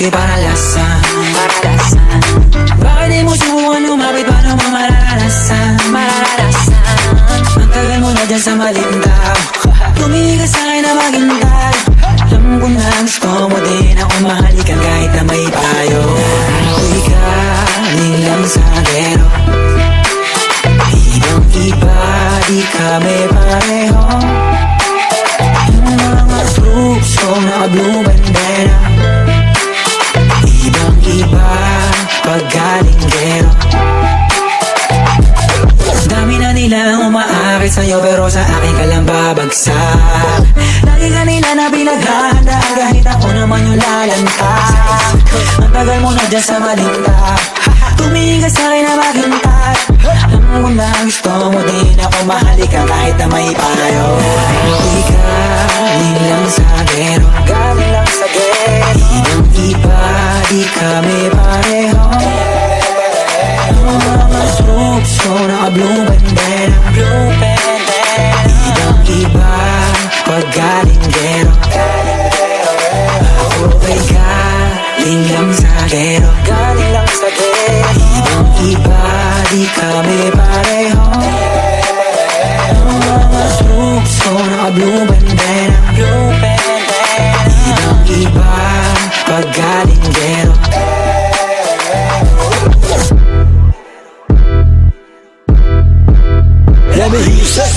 whisky para lasang Bakit di mo subukan lumapit, paano mo mararanasan Ang tagal mo na dyan sa malindaw Tumingin ka sa'kin na maghintay Alam ko na gusto mo din ako mahalikan kahit na may payo Ako'y galing lang sa gero Ibang iba, di kami pareho Yung mga troops ko naka-blue bandera Ibang iba, pag galing gero Dami na nilang umaakit sa'yo pero sa akin ka lang babagsak Lagi ka nila na pinaghahandaan kahit ako naman yung lalanta Ang tagal mo na dyan sa malinta Tumingin ka sa'kin na maghintay Alam ko na gusto mo din ako mahalikan kahit na may payo Ako'y galing lang sa gero Ibang iba, di kami pareho Mga troops ko naka-blue bandera Ibang iba, pag galing gero Ako ay galing lang sa gero Ibang iba, di kami pareho Mga troops ko naka-blue bandera Ibang iba, pag galing gero Let me hear you say